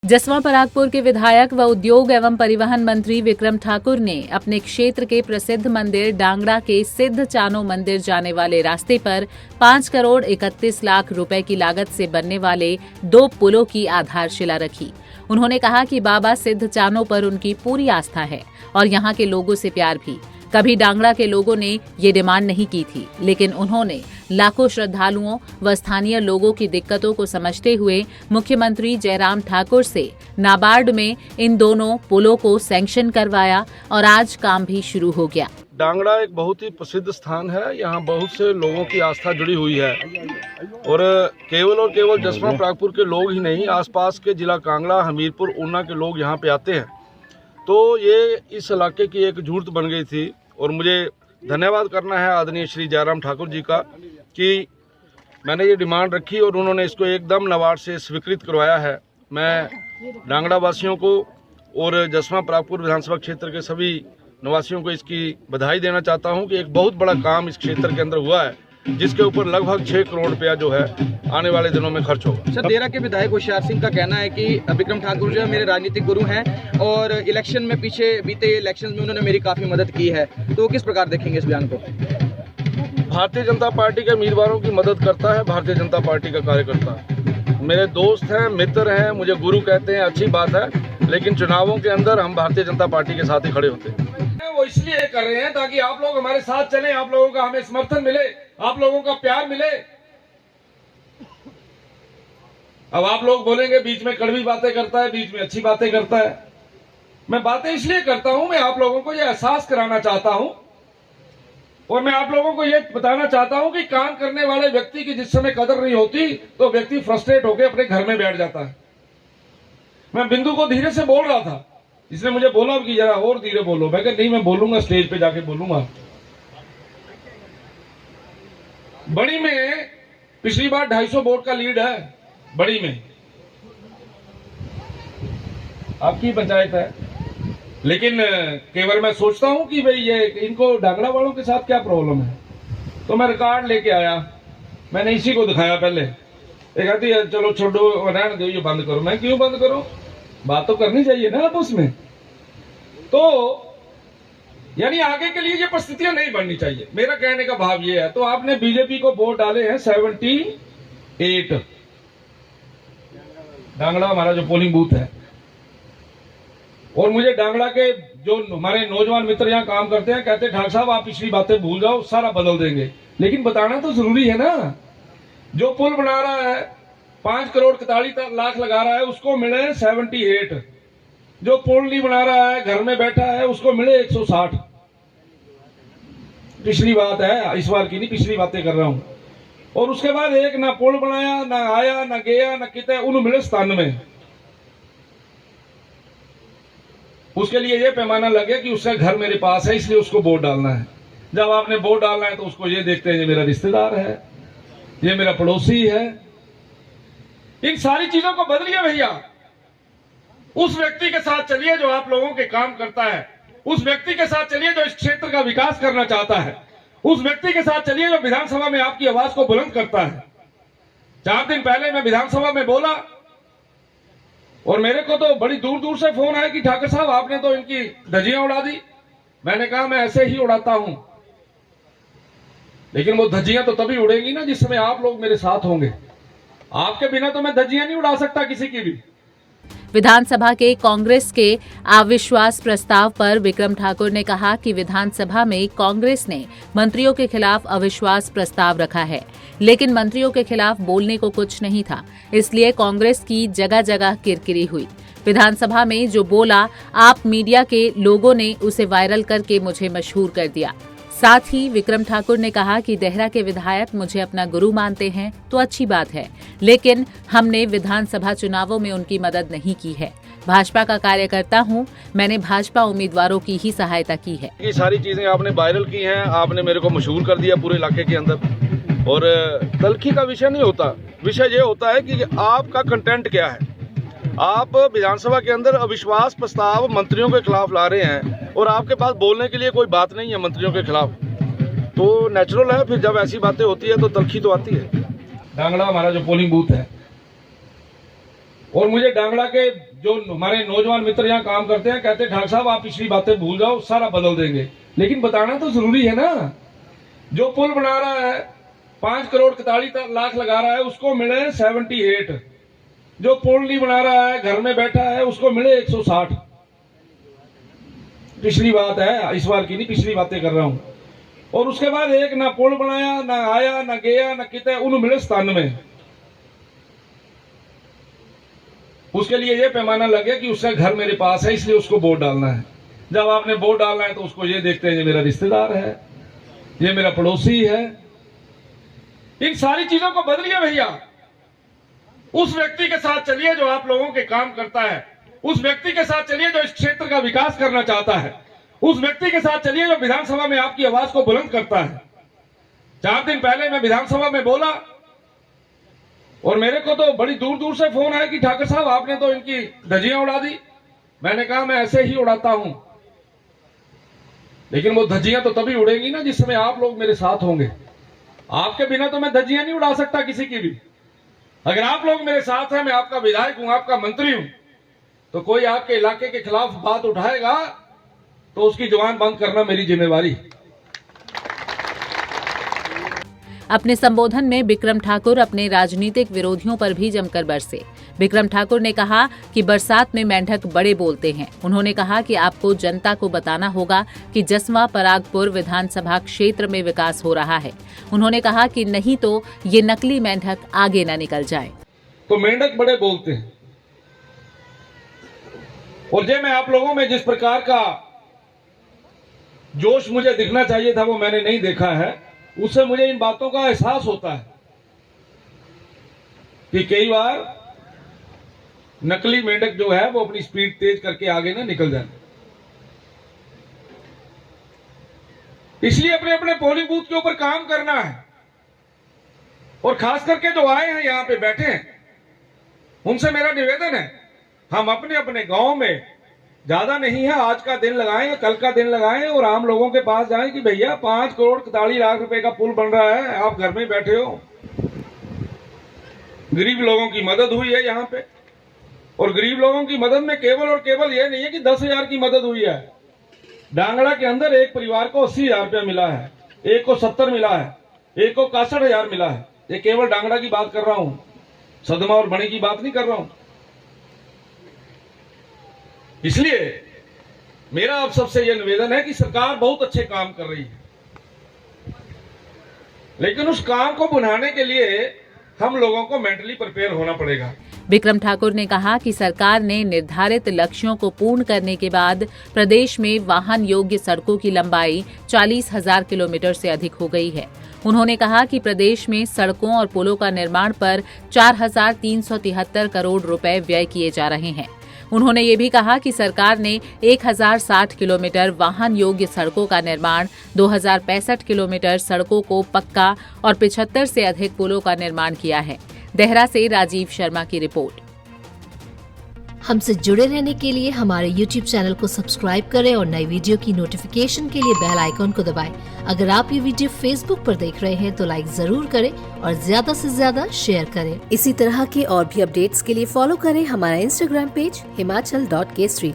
जसवां परागपुर के विधायक व उद्योग एवं परिवहन मंत्री विक्रम ठाकुर ने अपने क्षेत्र के प्रसिद्ध मंदिर डांगड़ा के सिद्ध चानो मंदिर जाने वाले रास्ते पर 5 करोड़ 31 लाख रुपए की लागत से बनने वाले 2 पुलों की आधारशिला रखी। उन्होंने कहा कि बाबा सिद्ध चानो पर उनकी पूरी आस्था है और यहाँ के लोगों से प्यार भी। कभी डांगड़ा के लोगों ने ये डिमांड नहीं की थी, लेकिन उन्होंने लाखों श्रद्धालुओं व स्थानीय लोगों की दिक्कतों को समझते हुए मुख्यमंत्री जयराम ठाकुर से नाबार्ड में इन दोनों पुलों को सैंक्शन करवाया और आज काम भी शुरू हो गया। डांगड़ा एक बहुत ही प्रसिद्ध स्थान है। यहाँ बहुत से लोगों की आस्था जुड़ी हुई है और केवल जसवां परागपुर के लोग ही नहीं, आसपास के जिला कांगड़ा, हमीरपुर, ऊना के लोग यहाँ पे आते हैं। तो ये इस इलाके की एक जरूरत बन गई थी और मुझे धन्यवाद करना है आदरणीय श्री जयराम ठाकुर जी का कि मैंने ये डिमांड रखी और उन्होंने इसको एकदम नाबार्ड से स्वीकृत करवाया है। मैं डांगड़ा वासियों को और जसवां परागपुर विधानसभा क्षेत्र के सभी निवासियों को इसकी बधाई देना चाहता हूं कि एक बहुत बड़ा काम इस क्षेत्र के अंदर हुआ है, जिसके ऊपर लगभग 6 करोड़ रुपया जो है आने वाले दिनों में खर्च होगा। सर, देरा के विधायक होशियार सिंह का कहना है कि विक्रम ठाकुर जो है मेरे राजनीतिक गुरु हैं और इलेक्शन में बीते इलेक्शन में उन्होंने मेरी काफी मदद की है, तो किस प्रकार देखेंगे इस बयान को? भारतीय जनता पार्टी के उम्मीदवारों की मदद करता है भारतीय जनता पार्टी का कार्यकर्ता। मेरे दोस्त हैं, मित्र हैं, मुझे गुरु कहते हैं, अच्छी बात है, लेकिन चुनावों के अंदर हम भारतीय जनता पार्टी के साथ ही खड़े होते हैं। वो इसलिए कर रहे हैं ताकि आप लोग हमारे साथ चलें, आप लोगों का हमें समर्थन मिले, आप लोगों का प्यार मिले। अब आप लोग बोलेंगे बीच में कड़वी बातें करता है, बीच में अच्छी बातें करता है। मैं बातें इसलिए करता हूं, मैं आप लोगों को यह एहसास कराना चाहता हूं और मैं आप लोगों को यह बताना चाहता हूं कि काम करने वाले व्यक्ति की जिस समय कदर नहीं होती तो व्यक्ति फ्रस्ट्रेट होकर अपने घर में बैठ जाता है। मैं बिंदु को धीरे से बोल रहा था, इसने मुझे बोला कि जरा और धीरे बोलो। मैं कहा नहीं, मैं बोलूंगा, स्टेज पे जाके बोलूंगा। बड़ी में पिछली बार 250 वोट का लीड है, बड़ी में आपकी पंचायत है, लेकिन केवल मैं सोचता हूं कि भाई ये इनको डांगड़ा वालों के साथ क्या प्रॉब्लम है। तो मैं रिकॉर्ड लेके आया, मैंने इसी को दिखाया। पहले एक कहती है चलो छोड़ो, रहने दो, ये बंद करो। मैं क्यों बंद करो, बात तो करनी चाहिए ना आपस में। तो यानी आगे के लिए ये परिस्थितियां नहीं बननी चाहिए, मेरा कहने का भाव ये है। तो आपने बीजेपी को वोट डाले हैं 78, डांगड़ा हमारा जो पोलिंग बूथ है। और मुझे डांगड़ा के जो हमारे नौजवान मित्र यहाँ काम करते हैं कहते हैं ठाकुर साहब आप पिछली बातें भूल जाओ, सारा बदल देंगे। लेकिन बताना तो जरूरी है ना। जो पुल बना रहा है 5 करोड़ 41 लाख लगा रहा है, उसको मिले 78। जो पुल नहीं बना रहा है, घर में बैठा है, उसको मिले 160। पिछली बात है, इस बार की नहीं, पिछली बातें कर रहा हूं। और उसके बाद एक ना पुल बनाया, ना आया, ना गया, ना कितने, उन्हें मिले 97। उसके लिए ये पैमाना लगे कि उसका घर मेरे पास है, इसलिए उसको वोट डालना है। जब आपने वोट डालना है तो उसको ये देखते हैं ये मेरा रिश्तेदार है, ये मेरा पड़ोसी है। इन सारी चीजों को बदलिए भैया। उस व्यक्ति के साथ चलिए जो आप लोगों के काम करता है, उस व्यक्ति के साथ चलिए जो इस क्षेत्र का विकास करना चाहता है, उस व्यक्ति के साथ चलिए जो विधानसभा में आपकी आवाज को बुलंद करता है। 4 दिन पहले मैं विधानसभा में बोला और मेरे को तो बड़ी दूर दूर से फोन आया कि ठाकुर साहब आपने तो इनकी धज्जियां उड़ा दी। मैंने कहा मैं ऐसे ही उड़ाता हूं, लेकिन वो धज्जियां तो तभी उड़ेंगी ना जिस समय आप लोग मेरे साथ होंगे। आपके बिना तो मैं धज्जियां नहीं उड़ा सकता किसी की भी। विधानसभा के कांग्रेस के अविश्वास प्रस्ताव पर विक्रम ठाकुर ने कहा कि विधानसभा में कांग्रेस ने मंत्रियों के खिलाफ अविश्वास प्रस्ताव रखा है, लेकिन मंत्रियों के खिलाफ बोलने को कुछ नहीं था, इसलिए कांग्रेस की जगह जगह किरकिरी हुई। विधानसभा में जो बोला, आप मीडिया के लोगों ने उसे वायरल करके मुझे मशहूर कर दिया। साथ ही विक्रम ठाकुर ने कहा कि देहरा के विधायक मुझे अपना गुरु मानते हैं तो अच्छी बात है, लेकिन हमने विधानसभा चुनावों में उनकी मदद नहीं की है। भाजपा का कार्यकर्ता हूं, मैंने भाजपा उम्मीदवारों की ही सहायता की है। ये सारी चीजें आपने वायरल की हैं, आपने मेरे को मशहूर कर दिया पूरे इलाके के अंदर। और तल्खी का विषय नहीं होता, विषय ये होता है कि आपका कंटेंट क्या है। आप विधानसभा के अंदर अविश्वास प्रस्ताव मंत्रियों के खिलाफ ला रहे हैं और आपके पास बोलने के लिए कोई बात नहीं है मंत्रियों के खिलाफ, तो नेचुरल है फिर जब ऐसी बातें होती है तो तल्खी तो आती है। डांगड़ा हमारा जो पोलिंग बूथ है और मुझे डांगड़ा के जो हमारे नौजवान मित्र यहाँ काम करते हैं कहते हैं ठाकुर साहब आप पिछली बातें भूल जाओ, सारा बदल देंगे। लेकिन बताना तो जरूरी है ना। जो पुल बना रहा है 5 करोड़ 41 लाख लगा रहा है उसको मिले 78। जो पुल नहीं बना रहा है घर में बैठा है उसको मिले 160। पिछली बात है, इस बार की नहीं, पिछली बातें कर रहा हूं। और उसके बाद एक ना पुल बनाया, ना आया, ना गया, ना कितने, उन्हें मिले 97। उसके लिए ये पैमाना लगे कि उसका घर मेरे पास है इसलिए उसको वोट डालना है। जब आपने वोट डालना है तो उसको ये देखते हैं ये मेरा रिश्तेदार है, ये मेरा पड़ोसी है। इन सारी चीजों को बदलिए भैया। उस व्यक्ति के साथ चलिए जो आप लोगों के काम करता है, उस व्यक्ति के साथ चलिए जो इस क्षेत्र का विकास करना चाहता है, उस व्यक्ति के साथ चलिए जो विधानसभा में आपकी आवाज को बुलंद करता है। 4 दिन पहले मैं विधानसभा में बोला और मेरे को तो बड़ी दूर दूर से फोन आया कि ठाकुर साहब आपने तो इनकी धज्जियां उड़ा दी। मैंने कहा मैं ऐसे ही उड़ाता हूं, लेकिन वो धज्जियां तो तभी उड़ेंगी ना जिस समय आप लोग मेरे साथ होंगे। आपके बिना तो मैं धज्जियां नहीं उड़ा सकता किसी की भी। अगर आप लोग मेरे साथ हैं, मैं आपका विधायक हूं, आपका मंत्री हूं, तो कोई आपके इलाके के खिलाफ बात उठाएगा तो उसकी जुबान बंद करना मेरी जिम्मेवारी। अपने संबोधन में विक्रम ठाकुर अपने राजनीतिक विरोधियों पर भी जमकर बरसे। विक्रम ठाकुर ने कहा कि बरसात में मेंढक बड़े बोलते हैं। उन्होंने कहा कि आपको जनता को बताना होगा कि जसवा परागपुर विधानसभा क्षेत्र में विकास हो रहा है। उन्होंने कहा कि नहीं तो ये नकली मेंढक आगे न निकल जाए। तो मेंढक बड़े बोलते हैं और जो मैं आप लोगों में जिस प्रकार का जोश मुझे दिखना चाहिए था वो मैंने नहीं देखा है। उससे मुझे इन बातों का एहसास होता है कि कई बार नकली मेंढक जो है वो अपनी स्पीड तेज करके आगे ना निकल जाए। इसलिए अपने अपने पोलिंग बूथ के ऊपर काम करना है। और खास करके जो आए हैं यहां पे बैठे हैं उनसे मेरा निवेदन है, हम अपने अपने गांव में ज्यादा नहीं है, आज का दिन लगाएं, कल का दिन लगाएं और आम लोगों के पास जाएं कि भैया 5 करोड़ 41 लाख रुपए का पुल बन रहा है, आप घर में बैठे हो। गरीब लोगों की मदद हुई है यहाँ पे। और गरीब लोगों की मदद में केवल और केवल ये नहीं है कि 10,000 की मदद हुई है। डांगड़ा के अंदर एक परिवार को 80,000 रुपया मिला है, एक को 70 मिला है, एक को 61,000 मिला है। ये केवल डांगड़ा की बात कर रहा हूं, सदमा और बणी की बात नहीं कर रहा हूं। इसलिए मेरा आप सबसे यह निवेदन है कि सरकार बहुत अच्छे काम कर रही है, लेकिन उस काम को बनाने के लिए हम लोगों को मेंटली प्रिपेयर होना पड़ेगा। विक्रम ठाकुर ने कहा कि सरकार ने निर्धारित लक्ष्यों को पूर्ण करने के बाद प्रदेश में वाहन योग्य सड़कों की लंबाई 40,000 किलोमीटर से अधिक हो गई है। उन्होंने कहा कि प्रदेश में सड़कों और पुलों का निर्माण पर 4,373 करोड़ रुपए व्यय किए जा रहे हैं। उन्होंने ये भी कहा कि सरकार ने 1,060 किलोमीटर वाहन योग्य सड़कों का निर्माण, 2,065 किलोमीटर सड़कों को पक्का और 75 से अधिक पुलों का निर्माण किया है। देहरा से राजीव शर्मा की रिपोर्ट। हमसे जुड़े रहने के लिए हमारे YouTube चैनल को सब्सक्राइब करें और नई वीडियो की नोटिफिकेशन के लिए बेल आइकॉन को दबाएं। अगर आप ये वीडियो Facebook पर देख रहे हैं तो लाइक जरूर करें और ज्यादा से ज्यादा शेयर करें। इसी तरह के और भी अपडेट्स के लिए फॉलो करें हमारा Instagram पेज himachal.kesri।